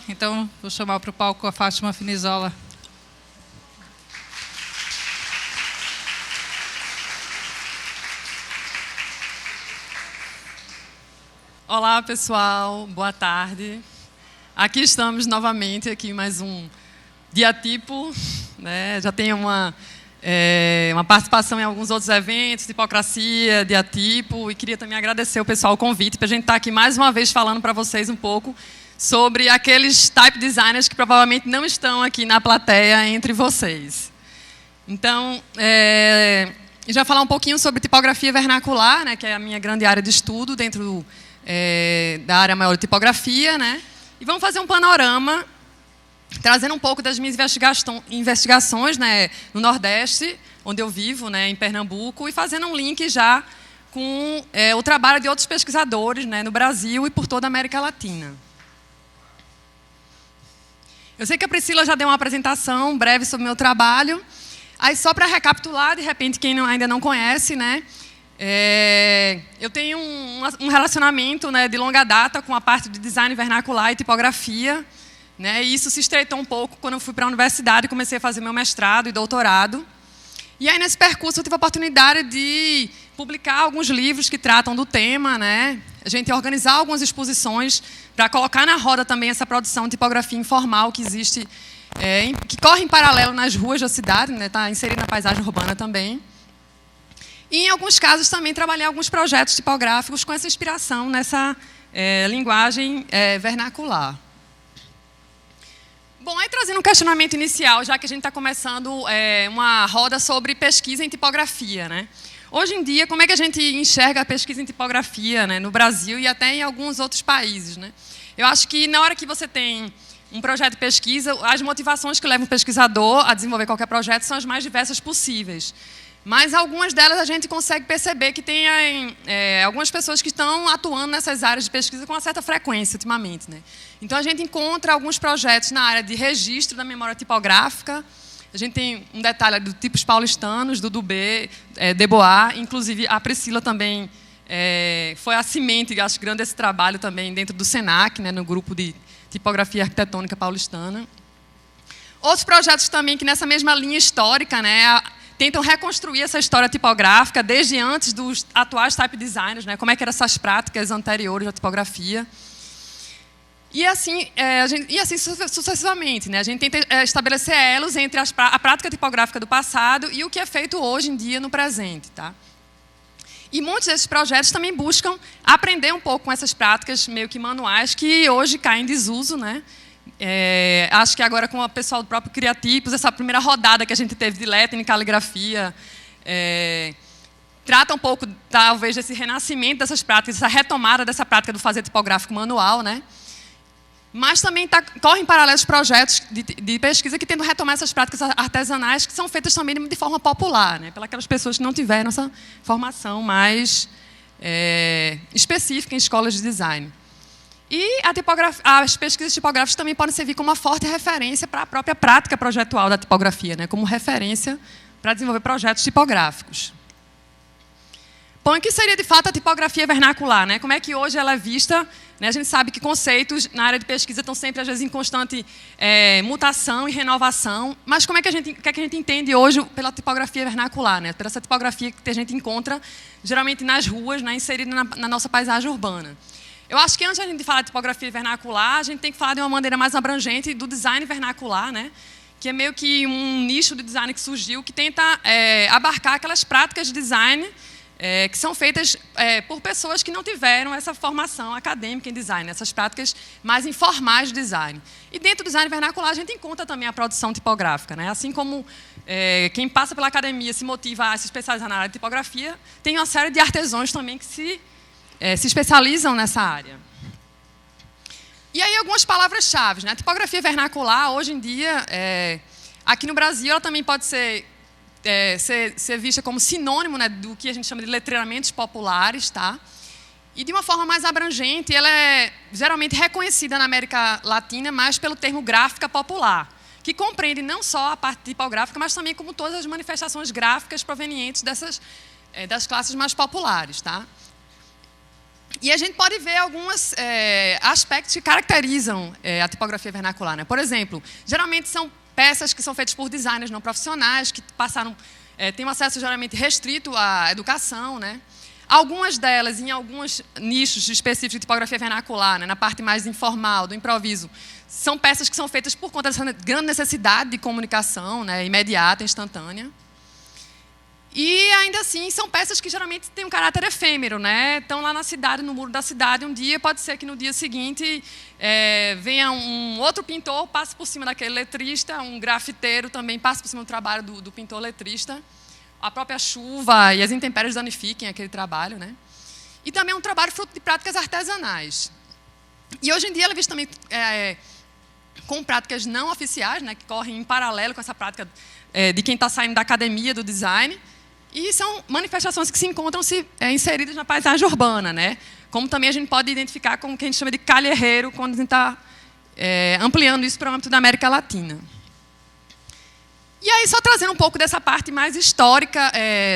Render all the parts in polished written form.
Então, vou chamar para o palco a Fátima Finizola. Olá, pessoal. Boa tarde. Aqui estamos novamente, aqui mais um Diatipo, né? Já tenho uma participação em alguns outros eventos, Tipocracia, Diatipo, e queria também agradecer o pessoal o convite para a gente estar aqui mais uma vez falando para vocês um pouco sobre aqueles type designers que provavelmente não estão aqui na plateia entre vocês. Então, já falar um pouquinho sobre tipografia vernacular, né, que é a minha grande área de estudo dentro da área maior de tipografia, né? E vamos fazer um panorama, trazendo um pouco das minhas investigações, né, no Nordeste, onde eu vivo, né, em Pernambuco, e fazendo um link já com o trabalho de outros pesquisadores, né, no Brasil e por toda a América Latina. Eu sei que a Priscila já deu uma apresentação breve sobre o meu trabalho. Aí, só para recapitular, de repente, quem ainda não conhece, né, eu tenho um relacionamento, né, de longa data com a parte de design vernacular e tipografia, né, e isso se estreitou um pouco quando eu fui para a universidade e comecei a fazer meu mestrado e doutorado. E aí, nesse percurso, eu tive a oportunidade de publicar alguns livros que tratam do tema, né, a gente organizar algumas exposições para colocar na roda também essa produção de tipografia informal que existe, que corre em paralelo nas ruas da cidade, né, está inserida na paisagem urbana também. E, em alguns casos, também trabalhei alguns projetos tipográficos com essa inspiração nessa linguagem vernacular. Bom, aí trazendo um questionamento inicial, já que a gente está começando uma roda sobre pesquisa em tipografia, né? Hoje em dia, como é que a gente enxerga a pesquisa em tipografia, né, no Brasil e até em alguns outros países, né? Eu acho que na hora que você tem um projeto de pesquisa, as motivações que levam o pesquisador a desenvolver qualquer projeto são as mais diversas possíveis. Mas algumas delas a gente consegue perceber que tem algumas pessoas que estão atuando nessas áreas de pesquisa com uma certa frequência ultimamente, né? Então, a gente encontra alguns projetos na área de registro da memória tipográfica. A gente tem um detalhe do tipos paulistanos, do Dubé, Debois. Inclusive, a Priscila também foi a semente, acho, grande esse trabalho também dentro do SENAC, né, no grupo de tipografia arquitetônica paulistana. Outros projetos também que nessa mesma linha histórica, né, tentam reconstruir essa história tipográfica desde antes dos atuais type designers, né, como é que eram essas práticas anteriores da tipografia. E assim sucessivamente, né? A gente tenta estabelecer elos entre a prática tipográfica do passado e o que é feito hoje em dia no presente, tá? E muitos desses projetos também buscam aprender um pouco com essas práticas meio que manuais que hoje caem em desuso, né? Acho que agora com o pessoal do próprio Criatipos, essa primeira rodada que a gente teve de lettering e caligrafia, trata um pouco, talvez, desse renascimento dessas práticas, essa retomada dessa prática do fazer tipográfico manual, né? Mas também correm paralelos projetos de pesquisa que tentam retomar essas práticas artesanais que são feitas também de forma popular, né, pelas pessoas que não tiveram essa formação mais específica em escolas de design. E as pesquisas tipográficas também podem servir como uma forte referência para a própria prática projetual da tipografia, né, como referência para desenvolver projetos tipográficos. Bom, o que seria, de fato, a tipografia vernacular, né? Como é que hoje ela é vista? Né? A gente sabe que conceitos na área de pesquisa estão sempre, às vezes, em constante mutação e renovação. Mas o que é que a gente entende hoje pela tipografia vernacular, né? Pela essa tipografia que a gente encontra, geralmente, nas ruas, né? Inserida na nossa paisagem urbana. Eu acho que antes de a gente falar de tipografia vernacular, a gente tem que falar de uma maneira mais abrangente do design vernacular, né? Que é meio que um nicho de design que surgiu, que tenta abarcar aquelas práticas de design que são feitas por pessoas que não tiveram essa formação acadêmica em design, essas práticas mais informais de design. E dentro do design vernacular, a gente encontra também a produção tipográfica, né? Assim como quem passa pela academia se motiva a se especializar na área de tipografia, tem uma série de artesãos também que se especializam nessa área. E aí, algumas palavras-chave, né? A tipografia vernacular, hoje em dia, aqui no Brasil, ela também pode ser vista como sinônimo, né, do que a gente chama de letreiramentos populares, tá? E, de uma forma mais abrangente, ela é geralmente reconhecida na América Latina mais pelo termo gráfica popular, que compreende não só a parte tipográfica, mas também como todas as manifestações gráficas provenientes das classes mais populares, tá? E a gente pode ver alguns aspectos que caracterizam a tipografia vernacular, né? Por exemplo, geralmente são peças que são feitas por designers não profissionais, que têm um acesso geralmente restrito à educação, né? Algumas delas, em alguns nichos específicos de tipografia vernacular, né, na parte mais informal, do improviso, são peças que são feitas por conta dessa grande necessidade de comunicação, né, imediata, instantânea. E, ainda assim, são peças que geralmente têm um caráter efêmero, né? Estão lá na cidade, no muro da cidade, um dia, pode ser que no dia seguinte venha um outro pintor, passe por cima daquele letrista, um grafiteiro também passe por cima do trabalho do pintor letrista, a própria chuva e as intempéries danifiquem aquele trabalho, né? E também é um trabalho fruto de práticas artesanais. E, hoje em dia, ela é vista também com práticas não oficiais, né, que correm em paralelo com essa prática de quem está saindo da academia do design. E são manifestações que se encontram inseridas na paisagem urbana, né? Como também a gente pode identificar com o que a gente chama de calherreiro, quando a gente está ampliando isso para o âmbito da América Latina. E aí, só trazendo um pouco dessa parte mais histórica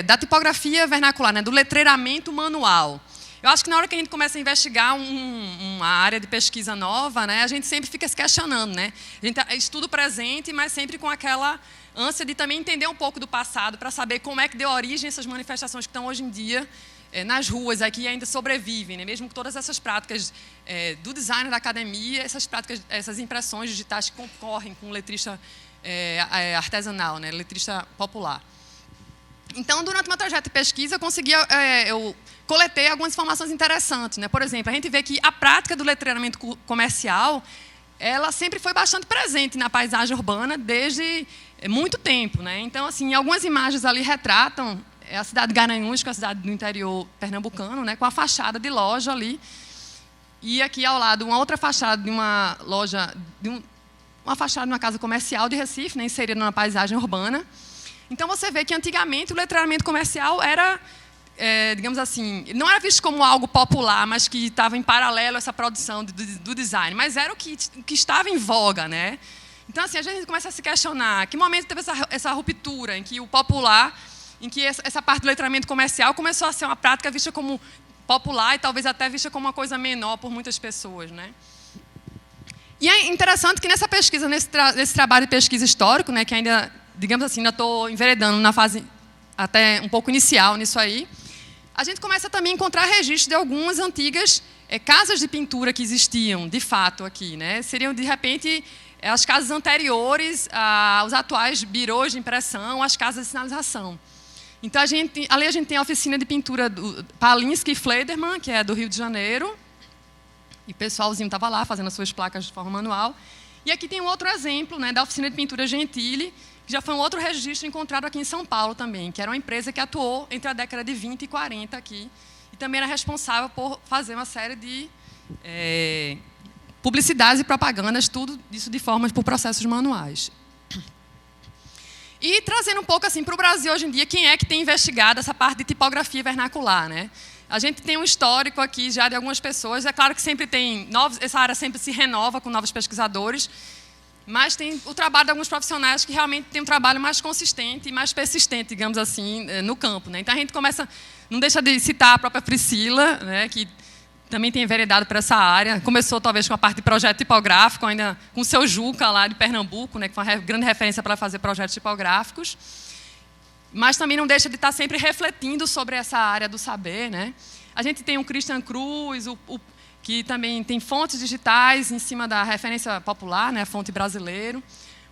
da tipografia vernacular, né, do letreiramento manual. Eu acho que na hora que a gente começa a investigar uma área de pesquisa nova, né, a gente sempre fica se questionando, né? A gente estuda o presente, mas sempre com aquela ânsia de também entender um pouco do passado, para saber como é que deu origem a essas manifestações que estão hoje em dia nas ruas, aqui ainda sobrevivem, né? Mesmo com todas essas práticas do design da academia, essas impressões digitais que concorrem com o letrista artesanal, né, letrista popular. Então, durante uma trajetória de pesquisa, eu coletei algumas informações interessantes, né? Por exemplo, a gente vê que a prática do letreiramento comercial, ela sempre foi bastante presente na paisagem urbana desde muito tempo, né? Então, assim, algumas imagens ali retratam a cidade de Garanhuns, que é a cidade do interior pernambucano, né, com a fachada de loja ali, e aqui ao lado uma outra fachada de uma loja, uma fachada de uma casa comercial de Recife, né, inserida na paisagem urbana. Então, você vê que antigamente o letreiramento comercial era, digamos assim, não era visto como algo popular, mas que estava em paralelo a essa produção do design, mas era o que estava em voga, né? Então, assim, a gente começa a se questionar que momento teve essa ruptura em que o popular, em que essa parte do letramento comercial começou a ser uma prática vista como popular e talvez até vista como uma coisa menor por muitas pessoas, né? E é interessante que nessa pesquisa, nesse trabalho de pesquisa histórico, né, que ainda, digamos assim, ainda estou enveredando na fase até um pouco inicial nisso aí, a gente começa também a encontrar registros de algumas antigas casas de pintura que existiam, de fato, aqui, né? Seriam, de repente, as casas anteriores aos atuais birôs de impressão, as casas de sinalização. Então, ali a gente tem a oficina de pintura do Palinski e Flederman, que é do Rio de Janeiro, e o pessoalzinho estava lá fazendo as suas placas de forma manual. E aqui tem um outro exemplo, né, da oficina de pintura Gentili, que já foi um outro registro encontrado aqui em São Paulo também, que era uma empresa que atuou entre a década de 20 e 40 aqui, e também era responsável por fazer uma série de publicidades e propagandas, tudo isso de formas por processos manuais. E trazendo um pouco assim para o Brasil hoje em dia, quem é que tem investigado essa parte de tipografia vernacular, né? A gente tem um histórico aqui já de algumas pessoas, é claro que sempre tem essa área sempre se renova com novos pesquisadores, mas tem o trabalho de alguns profissionais que realmente tem um trabalho mais consistente e mais persistente, digamos assim, no campo, né? Então a gente não deixa de citar a própria Priscila, né, que também tem enveredado por essa área. Começou, talvez, com a parte de projeto tipográfico, ainda com o seu Juca, lá de Pernambuco, né, que foi uma grande referência para fazer projetos tipográficos. Mas também não deixa de estar sempre refletindo sobre essa área do saber, né? A gente tem o Christian Cruz, que também tem fontes digitais em cima da referência popular, né, a fonte brasileiro.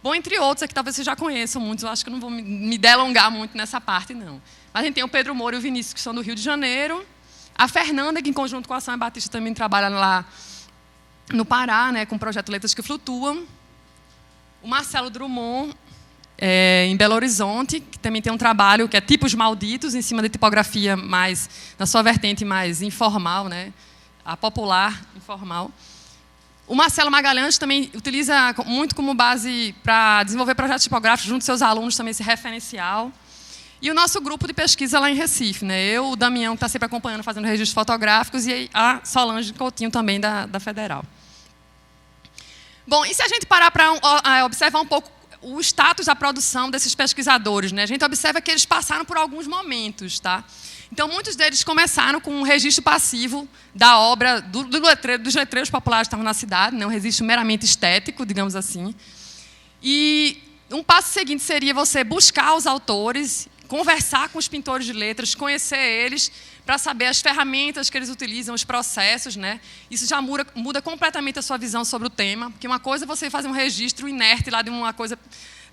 Bom, entre outros, aqui talvez vocês já conheçam muitos, eu acho que eu não vou me delongar muito nessa parte, não. Mas a gente tem o Pedro Moura e o Vinícius, que são do Rio de Janeiro. A Fernanda, que em conjunto com a Ação Batista também trabalha lá no Pará, né, com o projeto Letras que Flutuam. O Marcelo Drummond, em Belo Horizonte, que também tem um trabalho que é Tipos Malditos, em cima de tipografia mais, na sua vertente mais informal, né, a popular informal. O Marcelo Magalhães também utiliza muito como base para desenvolver projetos tipográficos junto aos seus alunos, também esse referencial. E o nosso grupo de pesquisa lá em Recife, né? Eu, o Damião, que está sempre acompanhando, fazendo registros fotográficos, e a Solange Coutinho, também da Federal. Bom, e se a gente parar para observar um pouco o status da produção desses pesquisadores, né? A gente observa que eles passaram por alguns momentos, tá? Então, muitos deles começaram com um registro passivo da obra dos letreiros populares que estavam na cidade, né? Um registro meramente estético, digamos assim. E um passo seguinte seria você buscar os autores, conversar com os pintores de letras, conhecer eles, para saber as ferramentas que eles utilizam, os processos, né? Isso já muda completamente a sua visão sobre o tema, porque uma coisa é você fazer um registro inerte lá de uma coisa,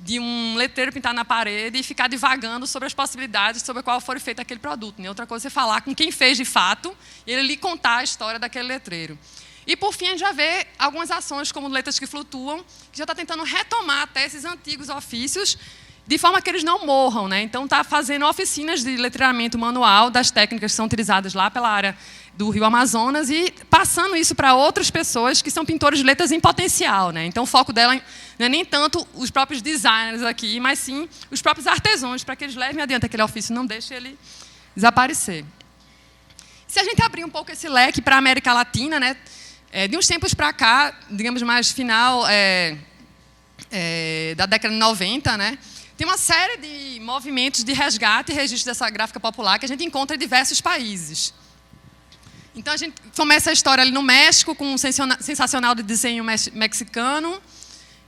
de um letreiro pintado na parede e ficar divagando sobre as possibilidades sobre qual foi feito aquele produto, né? Outra coisa é você falar com quem fez de fato e ele lhe contar a história daquele letreiro. E, por fim, a gente já vê algumas ações, como Letras que Flutuam, que já está tentando retomar até esses antigos ofícios, de forma que eles não morram, né? Então, está fazendo oficinas de letreiramento manual das técnicas que são utilizadas lá pela área do Rio Amazonas e passando isso para outras pessoas que são pintores de letras em potencial, né? Então, o foco dela não é nem tanto os próprios designers aqui, mas sim os próprios artesãos, para que eles levem adiante aquele ofício, não deixem ele desaparecer. Se a gente abrir um pouco esse leque para a América Latina, né? De uns tempos para cá, digamos mais final da década de 90, né? Tem uma série de movimentos de resgate e registro dessa gráfica popular que a gente encontra em diversos países. Então, a gente começa a história ali no México, com um sensacional de desenho mexicano,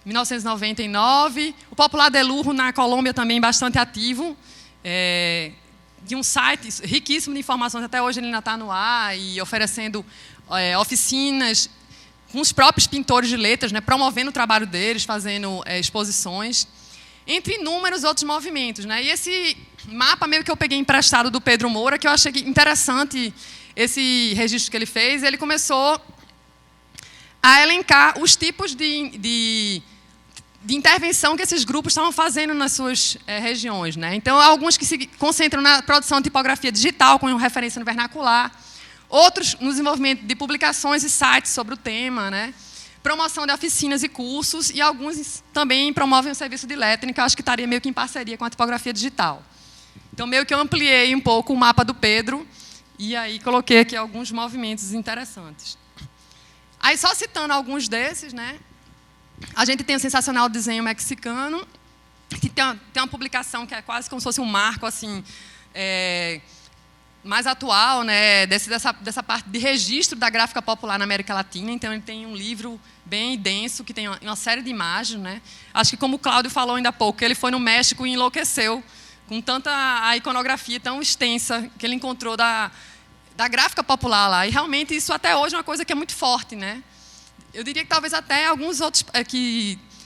1999. O Popular de Lujo, na Colômbia, também bastante ativo, de um site riquíssimo de informações, até hoje ele ainda está no ar, e oferecendo oficinas com os próprios pintores de letras, né, promovendo o trabalho deles, fazendo exposições, entre inúmeros outros movimentos, né? E esse mapa meio que eu peguei emprestado do Pedro Moura, que eu achei interessante esse registro que ele fez. Ele começou a elencar os tipos de intervenção que esses grupos estavam fazendo nas suas regiões, né? Então, alguns que se concentram na produção de tipografia digital, com referência no vernacular, outros no desenvolvimento de publicações e sites sobre o tema, né? Promoção de oficinas e cursos, e alguns também promovem o serviço de lettering, que eu acho que estaria meio que em parceria com a tipografia digital. Então, meio que eu ampliei um pouco o mapa do Pedro, e aí coloquei aqui alguns movimentos interessantes. Aí, só citando alguns desses, né? A gente tem o sensacional desenho mexicano, que tem uma publicação que é quase como se fosse um marco, assim, mais atual, né, dessa parte de registro da gráfica popular na América Latina. Então, ele tem um livro bem denso, que tem uma série de imagens, né? Acho que, como o Cláudio falou ainda há pouco, ele foi no México e enlouqueceu com tanta a iconografia tão extensa que ele encontrou da gráfica popular lá. E, realmente, isso até hoje é uma coisa que é muito forte, né? Eu diria que talvez até alguns outros...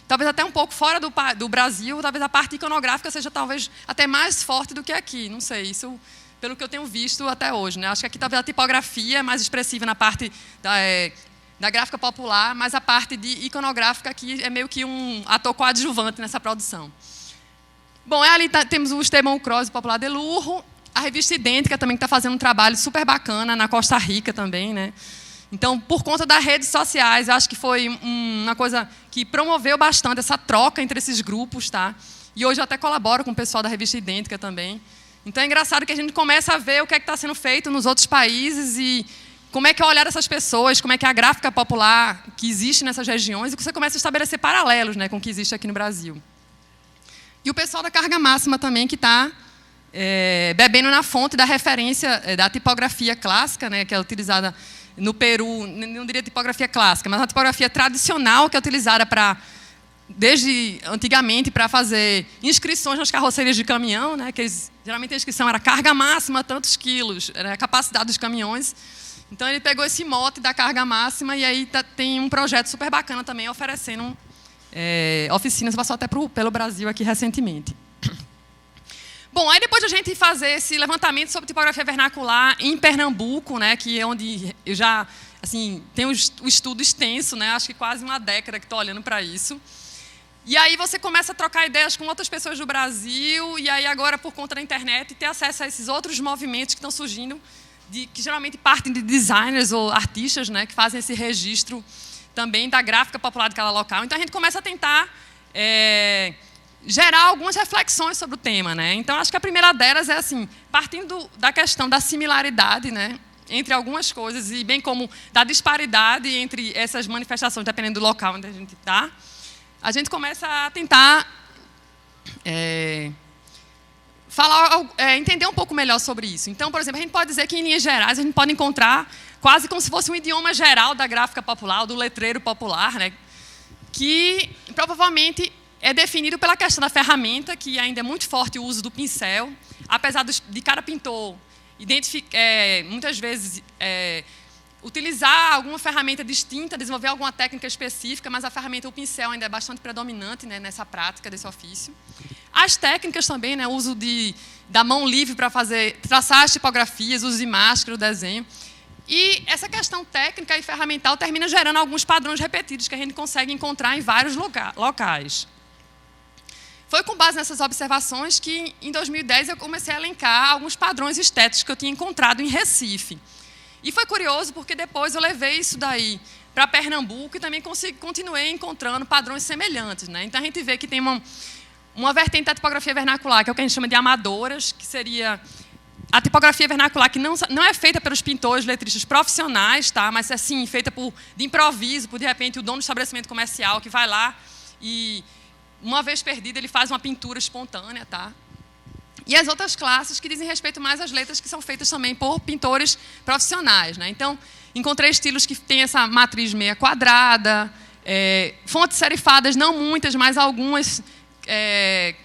talvez até um pouco fora do Brasil, talvez a parte iconográfica seja talvez até mais forte do que aqui. Não sei, isso... pelo que eu tenho visto até hoje, né? Acho que aqui talvez a tipografia é mais expressiva na parte da gráfica popular, mas a parte de iconográfica aqui é meio que um ator coadjuvante nessa produção. Bom, ali temos o Esteban Cross, o Popular de Lujo, a revista Idêntica também, que está fazendo um trabalho super bacana na Costa Rica também, né? Então, por conta das redes sociais, acho que foi uma coisa que promoveu bastante essa troca entre esses grupos, tá? E hoje eu até colaboro com o pessoal da revista Idêntica também. Então, é engraçado que a gente começa a ver o que é que está sendo feito nos outros países e como é que é o olhar dessas pessoas, como é que é a gráfica popular que existe nessas regiões, e que você começa a estabelecer paralelos, né, com o que existe aqui no Brasil. E o pessoal da Carga Máxima também, que está bebendo na fonte da referência da tipografia clássica, né, que é utilizada no Peru, não diria tipografia clássica, mas uma tipografia tradicional que é utilizada desde antigamente para fazer inscrições nas carrocerias de caminhão, né, que geralmente a inscrição era carga máxima, tantos quilos, era a capacidade dos caminhões. Então, ele pegou esse mote da carga máxima e aí tem um projeto super bacana também oferecendo oficinas, passou até pelo Brasil aqui recentemente. Bom, aí depois de a gente fazer esse levantamento sobre tipografia vernacular em Pernambuco, né, que é onde eu já tenho um estudo extenso, né, acho que quase uma década que estou olhando para isso. E aí você começa a trocar ideias com outras pessoas do Brasil, e aí agora, por conta da internet, ter acesso a esses outros movimentos que estão surgindo, que geralmente partem de designers ou artistas, né, que fazem esse registro também da gráfica popular de cada local. Então, a gente começa a tentar gerar algumas reflexões sobre o tema, né? Então, acho que a primeira delas é, partindo da questão da similaridade, né, entre algumas coisas, e bem como da disparidade entre essas manifestações, dependendo do local onde a gente está, a gente começa a tentar entender um pouco melhor sobre isso. Então, por exemplo, a gente pode dizer que, em linhas gerais, a gente pode encontrar quase como se fosse um idioma geral da gráfica popular, do letreiro popular, né? Que provavelmente é definido pela questão da ferramenta, que ainda é muito forte o uso do pincel, apesar de cada pintor muitas vezes utilizar alguma ferramenta distinta, desenvolver alguma técnica específica, mas a ferramenta, o pincel, ainda é bastante predominante, né, nessa prática desse ofício. As técnicas também, né, o uso da mão livre para traçar as tipografias, o uso de máscara, o desenho. E essa questão técnica e ferramental termina gerando alguns padrões repetidos que a gente consegue encontrar em vários locais. Foi com base nessas observações que, em 2010, eu comecei a elencar alguns padrões estéticos que eu tinha encontrado em Recife. E foi curioso porque depois eu levei isso daí para Pernambuco e também continuei encontrando padrões semelhantes, né? Então a gente vê que tem uma vertente da tipografia vernacular, que é o que a gente chama de amadoras, que seria a tipografia vernacular que não é feita pelos pintores, letristas profissionais, tá? Mas é sim feita de improviso, de repente o dono do estabelecimento comercial que vai lá e, uma vez perdida, ele faz uma pintura espontânea, tá? E as outras classes que dizem respeito mais às letras que são feitas também por pintores profissionais, né? Então, encontrei estilos que têm essa matriz meia quadrada, fontes serifadas, não muitas, mas algumas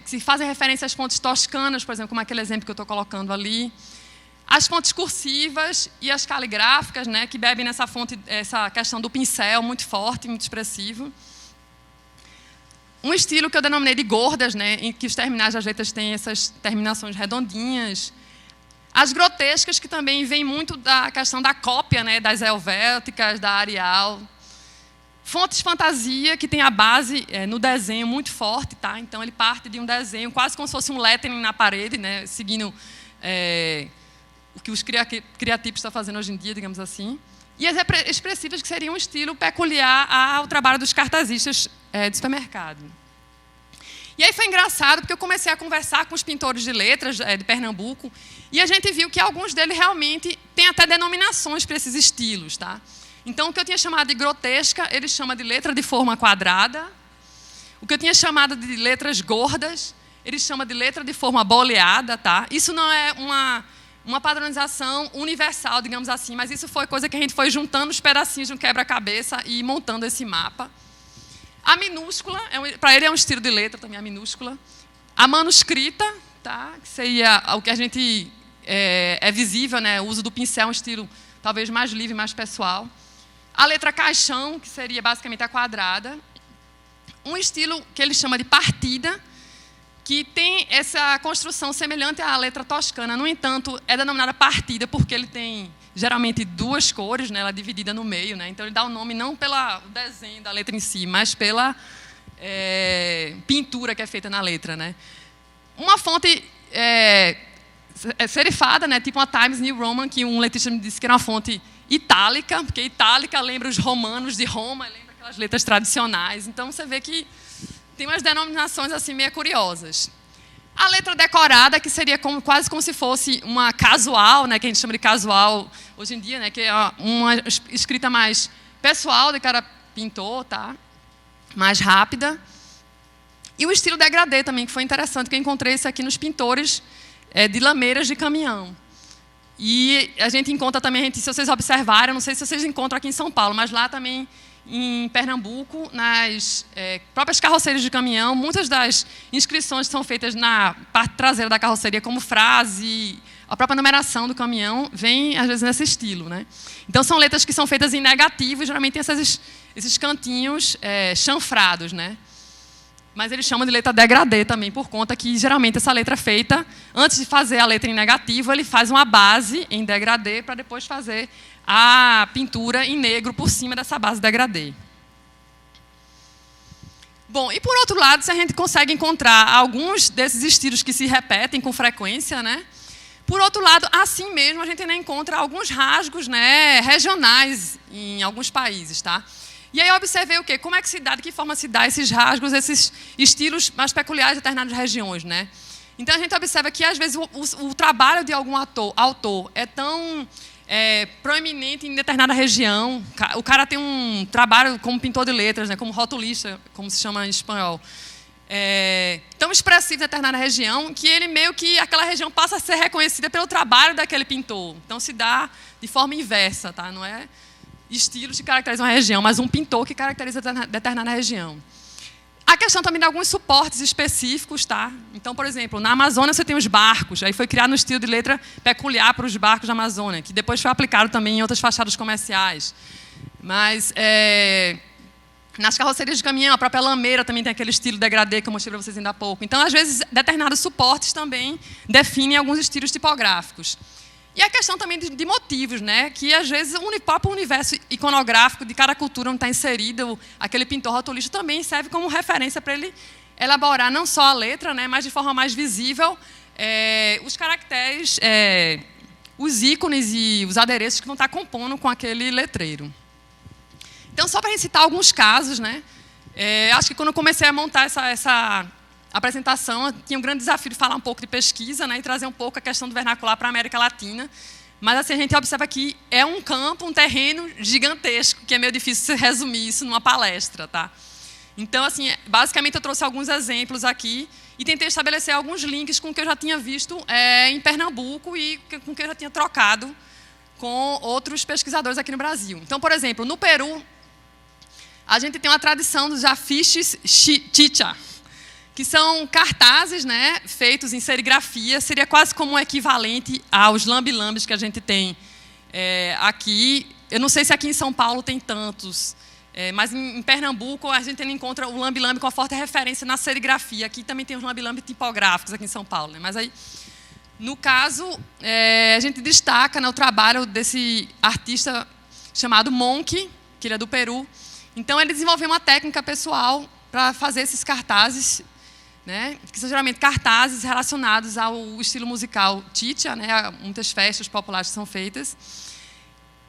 que fazem referência às fontes toscanas, por exemplo, como aquele exemplo que eu estou colocando ali. As fontes cursivas e as caligráficas, né, que bebem nessa fonte, essa questão do pincel muito forte, muito expressivo. Um estilo que eu denominei de gordas, né, em que os terminais das letras têm essas terminações redondinhas. As grotescas, que também vêm muito da questão da cópia, né, das helvéticas, da Arial. Fontes fantasia, que tem a base no desenho muito forte, tá? Então ele parte de um desenho, quase como se fosse um lettering na parede, né, seguindo o que os criativos estão fazendo hoje em dia, digamos assim. E as expressivas, que seriam um estilo peculiar ao trabalho dos cartazistas de supermercado. E aí foi engraçado, porque eu comecei a conversar com os pintores de letras de Pernambuco, e a gente viu que alguns deles realmente têm até denominações para esses estilos, tá? Então, o que eu tinha chamado de grotesca, ele chama de letra de forma quadrada. O que eu tinha chamado de letras gordas, ele chama de letra de forma boleada, tá? Isso não é uma padronização universal, digamos assim, mas isso foi coisa que a gente foi juntando os pedacinhos de um quebra-cabeça e montando esse mapa. A minúscula, para ele é um estilo de letra também, a minúscula. A manuscrita, tá? Que seria o que a gente é visível, né? O uso do pincel é um estilo talvez mais livre, mais pessoal. A letra caixão, que seria basicamente a quadrada. Um estilo que ele chama de partida, que tem essa construção semelhante à letra toscana. No entanto, é denominada partida porque ele tem, geralmente, duas cores, né? Ela é dividida no meio, né? Então, ele dá o nome não pelo desenho da letra em si, mas pela pintura que é feita na letra, né? Uma fonte serifada, né? Tipo uma Times New Roman, que um letrista me disse que era uma fonte itálica, porque itálica lembra os romanos de Roma, lembra aquelas letras tradicionais. Então, você vê que tem umas denominações assim meio curiosas. A letra decorada, que seria quase como se fosse uma casual, né, que a gente chama de casual hoje em dia, né, que é uma escrita mais pessoal de cada pintor, tá? Mais rápida. E o estilo degradê também, que foi interessante, que eu encontrei isso aqui nos pintores de lameiras de caminhão. E a gente encontra também, se vocês observarem, não sei se vocês encontram aqui em São Paulo, mas lá também em Pernambuco, nas próprias carrocerias de caminhão, muitas das inscrições são feitas na parte traseira da carroceria como frase, a própria numeração do caminhão vem, às vezes, nesse estilo, né? Então, são letras que são feitas em negativo e, geralmente, tem esses cantinhos chanfrados, né? Mas eles chamam de letra degradê também, por conta que, geralmente, essa letra é feita, antes de fazer a letra em negativo, ele faz uma base em degradê para depois fazer a pintura em negro por cima dessa base degradê. Bom, e por outro lado, se a gente consegue encontrar alguns desses estilos que se repetem com frequência, né? Por outro lado, assim mesmo, a gente ainda encontra alguns rasgos, né, regionais em alguns países, tá? E aí eu observei o quê? Como é que se dá, de que forma se dá esses rasgos, esses estilos mais peculiares de determinadas regiões, né? Então a gente observa que, às vezes, o trabalho de algum autor é tão proeminente em determinada região. O cara tem um trabalho como pintor de letras, né, como rotulista, como se chama em espanhol, tão expressivo em determinada região que ele meio que aquela região passa a ser reconhecida pelo trabalho daquele pintor. Então se dá de forma inversa, tá? Não é estilos que caracterizam uma região, mas um pintor que caracteriza determinada região. A questão também de alguns suportes específicos, tá? Então, por exemplo, na Amazônia você tem os barcos, aí foi criado um estilo de letra peculiar para os barcos da Amazônia, que depois foi aplicado também em outras fachadas comerciais. Mas nas carrocerias de caminhão, a própria lameira também tem aquele estilo degradê que eu mostrei para vocês ainda há pouco. Então, às vezes, determinados suportes também definem alguns estilos tipográficos. E a questão também de motivos, né? Que às vezes o próprio universo iconográfico de cada cultura onde está inserido, aquele pintor rotulista também serve como referência para ele elaborar não só a letra, né? Mas de forma mais visível os caracteres, os ícones e os adereços que vão estar compondo com aquele letreiro. Então, só para citar alguns casos, né? Acho que quando eu comecei a montar essa apresentação, tinha um grande desafio de falar um pouco de pesquisa, né, e trazer um pouco a questão do vernacular para a América Latina. Mas assim, a gente observa que é um campo, um terreno gigantesco, que é meio difícil resumir isso numa palestra. Tá? Então, assim, basicamente eu trouxe alguns exemplos aqui e tentei estabelecer alguns links com o que eu já tinha visto em Pernambuco e com o que eu já tinha trocado com outros pesquisadores aqui no Brasil. Então, por exemplo, no Peru, a gente tem uma tradição dos afiches chicha, que são cartazes, né, feitos em serigrafia, seria quase como um equivalente aos lambe-lambes que a gente tem aqui. Eu não sei se aqui em São Paulo tem tantos, mas em Pernambuco a gente encontra o lambe-lambe com uma forte referência na serigrafia. Aqui também tem os lambe-lambe tipográficos aqui em São Paulo. Né? Mas aí, no caso, a gente destaca, né, o trabalho desse artista chamado Monk, que ele é do Peru. Então, ele desenvolveu uma técnica pessoal para fazer esses cartazes, né, que são geralmente cartazes relacionados ao estilo musical chicha, né, muitas festas populares são feitas.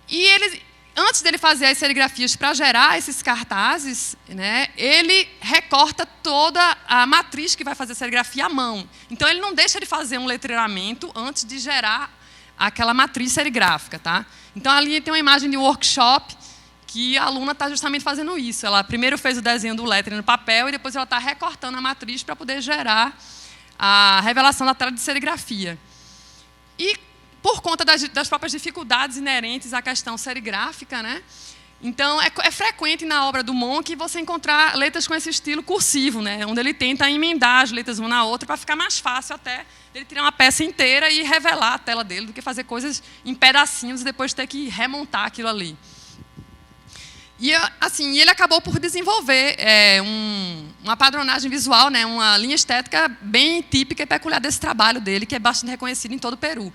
E ele, antes dele fazer as serigrafias para gerar esses cartazes, né, ele recorta toda a matriz que vai fazer a serigrafia à mão. Então, ele não deixa de fazer um letreiramento antes de gerar aquela matriz serigráfica. Tá? Então, ali tem uma imagem de workshop que a aluna está justamente fazendo isso. Ela primeiro fez o desenho do lettering no papel e depois ela está recortando a matriz para poder gerar a revelação da tela de serigrafia. E, por conta das próprias dificuldades inerentes à questão serigráfica, né? Então, é frequente na obra do Monk você encontrar letras com esse estilo cursivo, né? Onde ele tenta emendar as letras uma na outra para ficar mais fácil até ele tirar uma peça inteira e revelar a tela dele do que fazer coisas em pedacinhos e depois ter que remontar aquilo ali. E assim, ele acabou por desenvolver uma padronagem visual, né, uma linha estética bem típica e peculiar desse trabalho dele, que é bastante reconhecido em todo o Peru.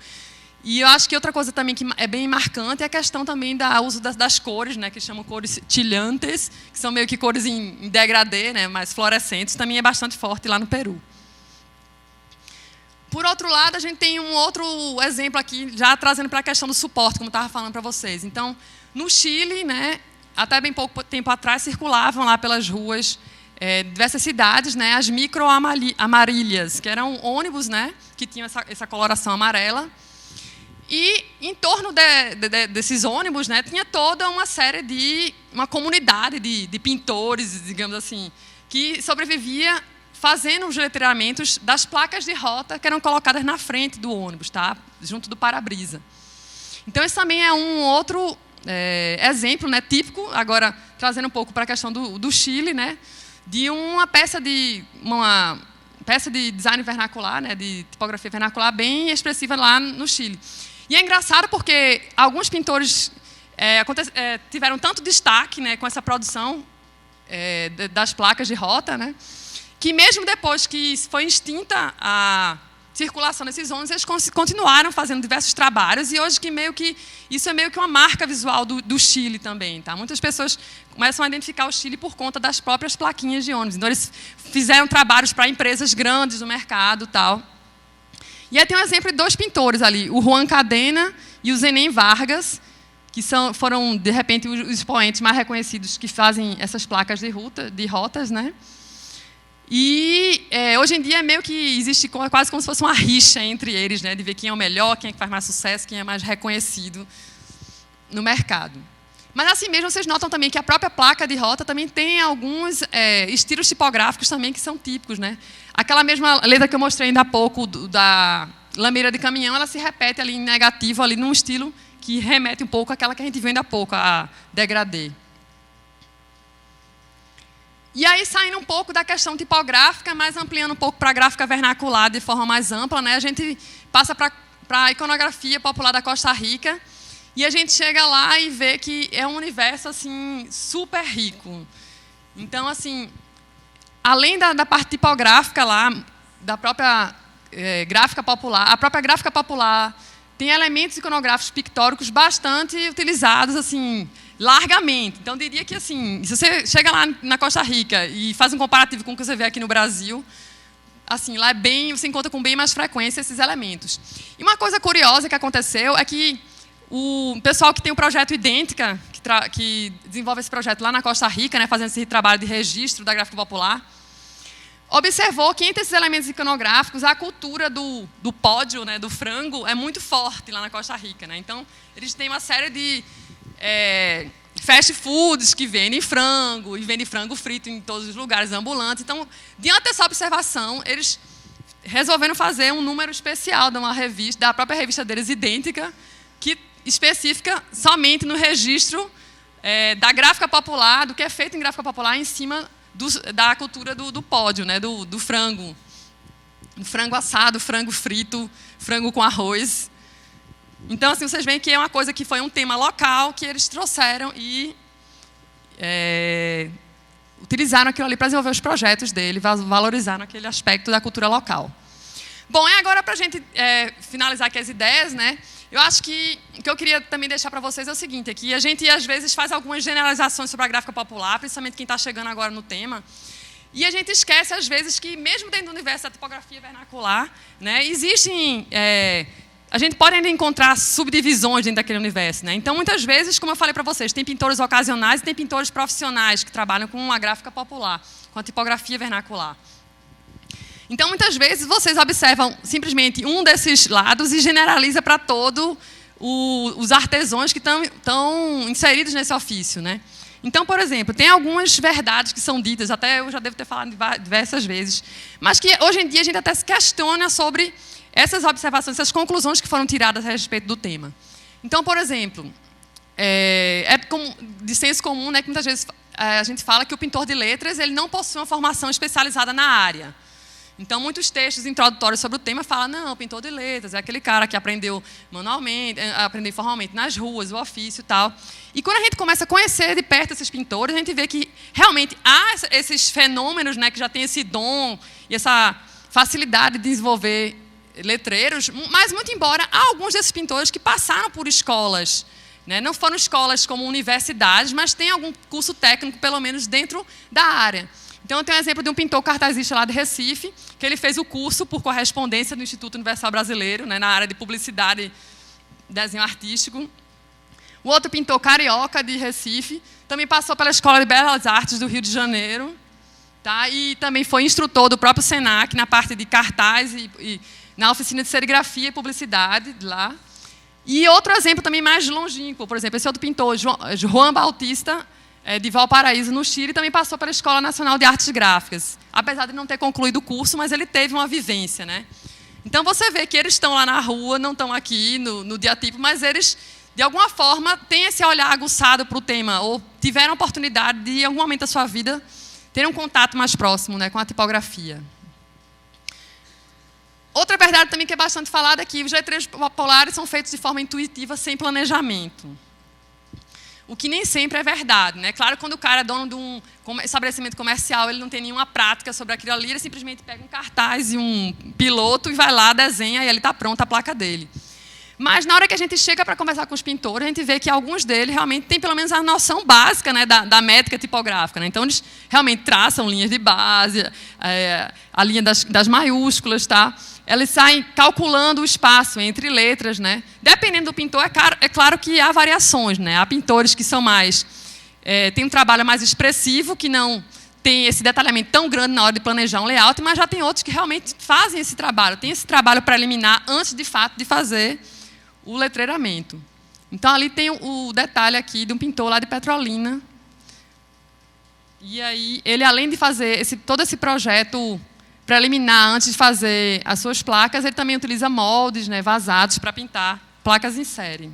E eu acho que outra coisa também que é bem marcante é a questão também do uso das cores, né, que chamam cores chillantes, que são meio que cores em degradê, né, mais fluorescentes, também é bastante forte lá no Peru. Por outro lado, a gente tem um outro exemplo aqui, já trazendo para a questão do suporte, como eu estava falando para vocês. Então, no Chile, né, até bem pouco tempo atrás, circulavam lá pelas ruas diversas cidades, né, as micro-amarilhas, que eram ônibus, né, que tinham essa coloração amarela. E em torno desses ônibus, né, tinha toda uma comunidade de pintores, digamos assim, que sobrevivia fazendo os letreiramentos das placas de rota que eram colocadas na frente do ônibus, tá, junto do para-brisa. Então, esse também é um outro exemplo, né, típico, agora trazendo um pouco para a questão do Chile, né, de uma peça de design vernacular, né, de tipografia vernacular bem expressiva lá no Chile. E é engraçado porque alguns pintores tiveram tanto destaque, né, com essa produção das placas de rota, né, que mesmo depois que foi extinta a circulação desses ônibus, eles continuaram fazendo diversos trabalhos e hoje isso é meio que uma marca visual do Chile também. Tá? Muitas pessoas começam a identificar o Chile por conta das próprias plaquinhas de ônibus. Então, eles fizeram trabalhos para empresas grandes do mercado. Tal. E aí tem um exemplo de dois pintores ali, o Juan Cadena e o Zeném Vargas, que foram, de repente, os expoentes mais reconhecidos que fazem essas placas de rotas, né? E hoje em dia meio que existe quase como se fosse uma rixa entre eles, né, de ver quem é o melhor, quem é que faz mais sucesso, quem é mais reconhecido no mercado. Mas assim mesmo, vocês notam também que a própria placa de rota também tem alguns estilos tipográficos também que são típicos, né? Aquela mesma letra que eu mostrei ainda há pouco, da lameira de caminhão, ela se repete ali em negativo, ali num estilo que remete um pouco àquela que a gente viu ainda há pouco, a degradê. E aí, saindo um pouco da questão tipográfica, mas ampliando um pouco para a gráfica vernacular de forma mais ampla, né? A gente passa para a iconografia popular da Costa Rica, e a gente chega lá e vê que é um universo assim, super rico. Então, assim, além da parte tipográfica lá, da própria gráfica popular, a própria gráfica popular tem elementos iconográficos pictóricos bastante utilizados, assim, largamente. Então, eu diria que, assim, se você chega lá na Costa Rica e faz um comparativo com o que você vê aqui no Brasil, assim, lá você encontra com bem mais frequência esses elementos. E uma coisa curiosa que aconteceu é que o pessoal que tem o projeto Idêntica, que desenvolve esse projeto lá na Costa Rica, né, fazendo esse trabalho de registro da gráfica popular, observou que entre esses elementos iconográficos, a cultura do pódio, né, do frango, é muito forte lá na Costa Rica, né? Então, eles têm uma série de fast foods que vendem frango, e vendem frango frito em todos os lugares ambulantes. Então, diante dessa observação, eles resolveram fazer um número especial de uma revista, da própria revista deles, Idêntica, que específica somente no registro da gráfica popular, do que é feito em gráfica popular em cima da cultura do pódio, né, do frango. Do frango assado, frango frito, frango com arroz. Então, assim, vocês veem que é uma coisa que foi um tema local que eles trouxeram e utilizaram aquilo ali para desenvolver os projetos dele, valorizaram aquele aspecto da cultura local. Bom, e agora, para a gente finalizar aqui as ideias, né, eu acho que o que eu queria também deixar para vocês é o seguinte, é que a gente, às vezes, faz algumas generalizações sobre a gráfica popular, principalmente quem está chegando agora no tema, e a gente esquece, às vezes, que mesmo dentro do universo da tipografia vernacular, né, existem... a gente pode ainda encontrar subdivisões dentro daquele universo, né? Então, muitas vezes, como eu falei para vocês, tem pintores ocasionais e tem pintores profissionais que trabalham com a gráfica popular, com a tipografia vernacular. Então, muitas vezes, vocês observam simplesmente um desses lados e generaliza para todos os artesãos que estão inseridos nesse ofício, né? Então, por exemplo, tem algumas verdades que são ditas, até eu já devo ter falado diversas vezes, mas que hoje em dia a gente até se questiona sobre essas observações, essas conclusões que foram tiradas a respeito do tema. Então, por exemplo, de senso comum, né, que muitas vezes a gente fala que o pintor de letras ele não possui uma formação especializada na área. Então, muitos textos introdutórios sobre o tema falam, não, o pintor de letras é aquele cara que aprendeu manualmente, aprendeu informalmente nas ruas, o ofício e tal. E quando a gente começa a conhecer de perto esses pintores, a gente vê que realmente há esses fenômenos, né, que já têm esse dom e essa facilidade de desenvolver letreiros, mas muito embora há alguns desses pintores que passaram por escolas, né? Não foram escolas como universidades, mas tem algum curso técnico, pelo menos, dentro da área. Então, eu tenho um exemplo de um pintor cartazista lá de Recife, que ele fez o curso por correspondência do Instituto Universal Brasileiro, né, na área de publicidade e desenho artístico. O outro pintor carioca de Recife também passou pela Escola de Belas Artes do Rio de Janeiro, tá? E também foi instrutor do próprio Senac na parte de cartaz e na oficina de serigrafia e publicidade lá. E outro exemplo também mais longínquo, por exemplo, esse outro pintor, Juan Bautista, de Valparaíso, no Chile, também passou pela Escola Nacional de Artes Gráficas. Apesar de não ter concluído o curso, mas ele teve uma vivência, né? Então, você vê que eles estão lá na rua, não estão aqui no diatipo, mas eles, de alguma forma, têm esse olhar aguçado para o tema, ou tiveram a oportunidade de, em algum momento da sua vida, ter um contato mais próximo, né, com a tipografia. Outra verdade também que é bastante falada é que os letreiros populares são feitos de forma intuitiva, sem planejamento. O que nem sempre é verdade, né? Claro, quando o cara é dono de um estabelecimento comercial, ele não tem nenhuma prática sobre aquilo ali, ele simplesmente pega um cartaz e um piloto e vai lá, desenha e ele está pronto a placa dele. Mas na hora que a gente chega para conversar com os pintores, a gente vê que alguns deles realmente têm pelo menos a noção básica, né, da métrica tipográfica, né? Então, eles realmente traçam linhas de base, a linha das maiúsculas, tá? Eles saem calculando o espaço entre letras, né? Dependendo do pintor, é claro que há variações, né? Há pintores que são mais... têm um trabalho mais expressivo, que não tem esse detalhamento tão grande na hora de planejar um layout, mas já tem outros que realmente fazem esse trabalho, tem esse trabalho preliminar antes, de fato, de fazer o letreiramento. Então, ali tem o detalhe aqui de um pintor lá de Petrolina. E aí, ele, além de fazer todo esse projeto preliminar, antes de fazer as suas placas, ele também utiliza moldes, né, vazados, para pintar placas em série.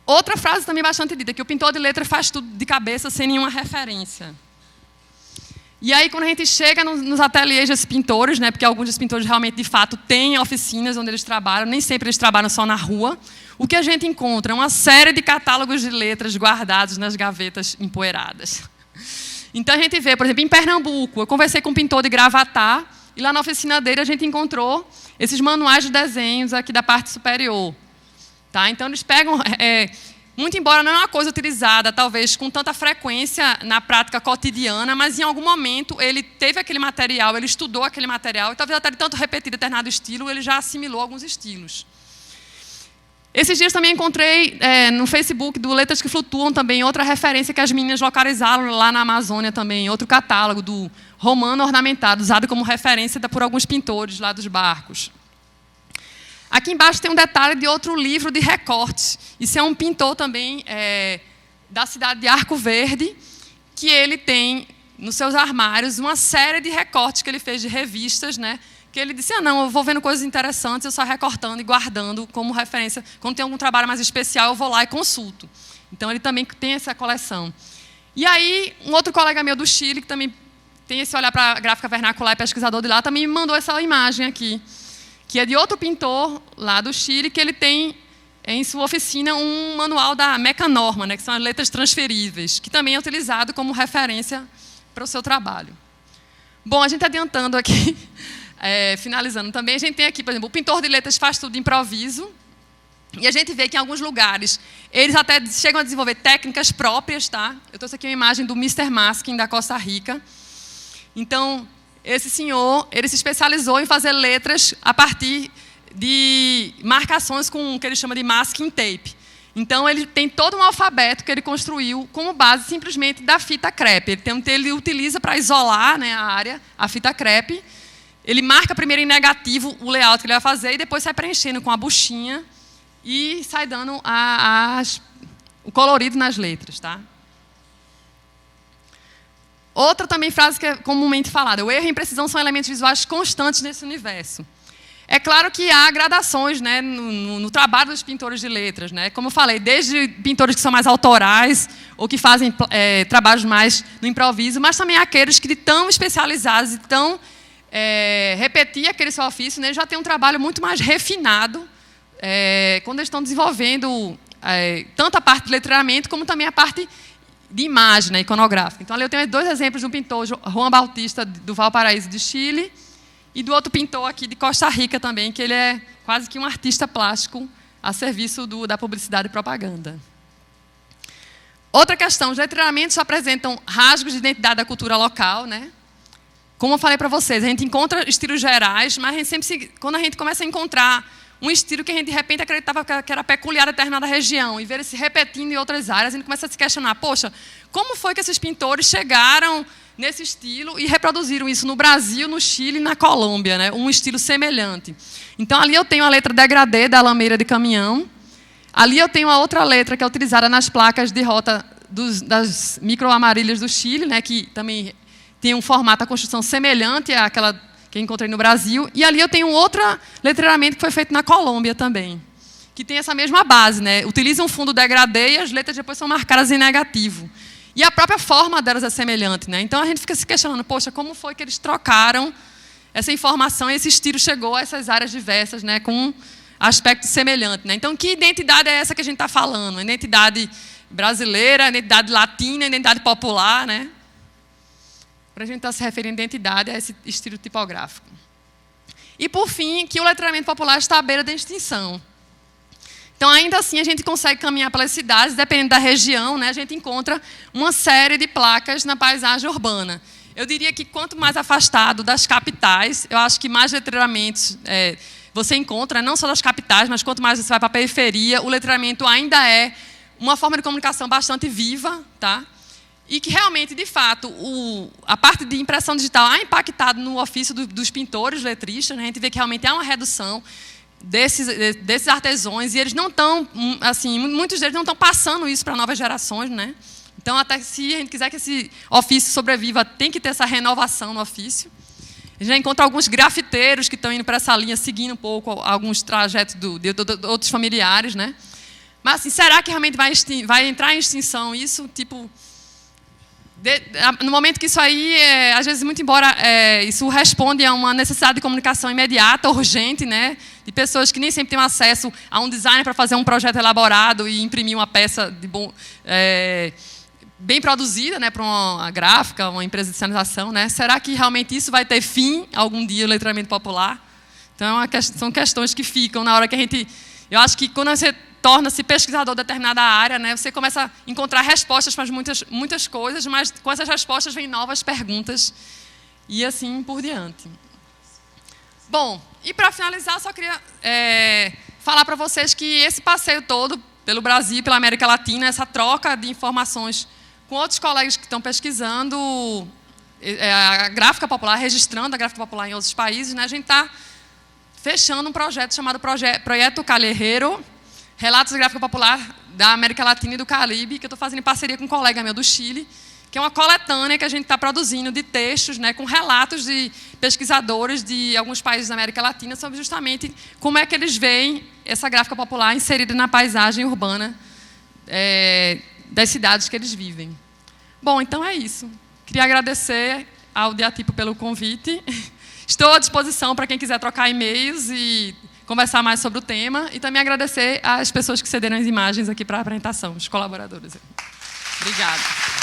Outra frase também bastante dita, que o pintor de letra faz tudo de cabeça, sem nenhuma referência. E aí, quando a gente chega nos ateliês desses pintores, né, porque alguns dos pintores realmente, de fato, têm oficinas onde eles trabalham, nem sempre eles trabalham só na rua, o que a gente encontra é uma série de catálogos de letras guardados nas gavetas empoeiradas. Então, a gente vê, por exemplo, em Pernambuco, eu conversei com um pintor de Gravatá, e lá na oficina dele a gente encontrou esses manuais de desenhos aqui da parte superior. Tá? Então, eles pegam... muito embora não é uma coisa utilizada, talvez, com tanta frequência na prática cotidiana, mas, em algum momento, ele teve aquele material, ele estudou aquele material, e talvez até de tanto repetir determinado estilo, ele já assimilou alguns estilos. Esses dias também encontrei no Facebook do Letras que Flutuam também outra referência que as meninas localizaram lá na Amazônia também, outro catálogo do Romano Ornamentado, usado como referência por alguns pintores lá dos barcos. Aqui embaixo tem um detalhe de outro livro de recortes. Isso é um pintor também da cidade de Arco Verde, que ele tem nos seus armários uma série de recortes que ele fez de revistas, né? Que ele disse, não, eu vou vendo coisas interessantes, eu só recortando e guardando como referência. Quando tem algum trabalho mais especial, eu vou lá e consulto. Então, ele também tem essa coleção. E aí, um outro colega meu do Chile, que também tem esse olhar para a gráfica vernacular e pesquisador de lá, também me mandou essa imagem aqui, que é de outro pintor lá do Chile, que ele tem em sua oficina um manual da Mecanorma, né, que são as letras transferíveis, que também é utilizado como referência para o seu trabalho. Bom, a gente adiantando aqui, finalizando também, a gente tem aqui, por exemplo, o pintor de letras faz tudo de improviso, e a gente vê que em alguns lugares eles até chegam a desenvolver técnicas próprias, tá? Eu trouxe aqui uma imagem do Mr. Masking, da Costa Rica. Então, esse senhor, ele se especializou em fazer letras a partir de marcações com o que ele chama de masking tape. Então, ele tem todo um alfabeto que ele construiu como base simplesmente da fita crepe. Ele utiliza para isolar, né, a área, a fita crepe. Ele marca primeiro em negativo o layout que ele vai fazer e depois sai preenchendo com a buchinha e sai dando o colorido nas letras. Tá? Outra também frase que é comumente falada, o erro e a imprecisão são elementos visuais constantes nesse universo. É claro que há gradações, né, no trabalho dos pintores de letras. Né? Como eu falei, desde pintores que são mais autorais ou que fazem trabalhos mais no improviso, mas também aqueles que, de tão especializados e tão repetir aquele seu ofício, né, já tem um trabalho muito mais refinado quando eles estão desenvolvendo tanto a parte de letramento como também a parte de imagem, né, iconográfica. Então, ali eu tenho dois exemplos de um pintor, Juan Bautista, do Valparaíso, de Chile, e do outro pintor aqui de Costa Rica também, que ele é quase que um artista plástico a serviço da publicidade e propaganda. Outra questão, os letramentos apresentam rasgos de identidade da cultura local, né? Como eu falei para vocês, a gente encontra estilos gerais, mas quando a gente começa a encontrar um estilo que a gente, de repente, acreditava que era peculiar a determinada região e ver ele se repetindo em outras áreas, a gente começa a se questionar, poxa, como foi que esses pintores chegaram nesse estilo e reproduziram isso no Brasil, no Chile e na Colômbia, né? Um estilo semelhante. Então, ali eu tenho a letra degradê da lameira de caminhão. Ali eu tenho a outra letra que é utilizada nas placas de rota das microamarilhas do Chile, né? Que também tem um formato, a construção semelhante àquela que eu encontrei no Brasil. E ali eu tenho outro letreiramento que foi feito na Colômbia também, que tem essa mesma base, né? Utiliza um fundo degradê e as letras depois são marcadas em negativo. E a própria forma delas é semelhante, né? Então, a gente fica se questionando, poxa, como foi que eles trocaram essa informação e esse estilo chegou a essas áreas diversas, né, com aspecto semelhante, né? Então, que identidade é essa que a gente está falando? Identidade brasileira, identidade latina, identidade popular, né? Para a gente estar se referindo à identidade, a esse estilo tipográfico. E, por fim, que o letramento popular está à beira da extinção. Então, ainda assim, a gente consegue caminhar pelas cidades, dependendo da região, né, a gente encontra uma série de placas na paisagem urbana. Eu diria que quanto mais afastado das capitais, eu acho que mais letreiramentos você encontra, não só das capitais, mas quanto mais você vai para a periferia, o letreiramento ainda é uma forma de comunicação bastante viva, tá? E que realmente, de fato, a parte de impressão digital ha impactado no ofício dos pintores letristas, né? A gente vê que realmente há uma redução. desses artesãos, e eles não estão, assim, muitos deles não estão passando isso para novas gerações, né? Então, até se a gente quiser que esse ofício sobreviva, tem que ter essa renovação no ofício. A gente já encontra alguns grafiteiros que estão indo para essa linha, seguindo um pouco alguns trajetos de outros familiares, né? Mas, assim, será que realmente vai entrar em extinção isso? Tipo, no momento que isso aí, às vezes, muito embora isso responde a uma necessidade de comunicação imediata, urgente, né? De pessoas que nem sempre têm acesso a um designer para fazer um projeto elaborado e imprimir uma peça de bem produzida, né, para uma gráfica, uma empresa de sinalização, né? Será que realmente isso vai ter fim algum dia, o letramento popular? Então, são questões que ficam na hora que a gente... Eu acho que quando você torna-se pesquisador de determinada área, né, você começa a encontrar respostas para muitas coisas, mas com essas respostas vêm novas perguntas e assim por diante. Bom, e para finalizar, só queria falar para vocês que esse passeio todo pelo Brasil e pela América Latina, essa troca de informações com outros colegas que estão pesquisando a gráfica popular, registrando a gráfica popular em outros países, né, a gente está fechando um projeto chamado Projeto Calherreiro, Relatos da Gráfica Popular da América Latina e do Caribe, que eu estou fazendo em parceria com um colega meu do Chile, que é uma coletânea que a gente está produzindo de textos, né, com relatos de pesquisadores de alguns países da América Latina sobre justamente como é que eles veem essa gráfica popular inserida na paisagem urbana das cidades que eles vivem. Bom, então é isso. Queria agradecer ao Diatipo pelo convite. Estou à disposição para quem quiser trocar e-mails e conversar mais sobre o tema, e também agradecer às pessoas que cederam as imagens aqui para a apresentação, os colaboradores. Obrigada.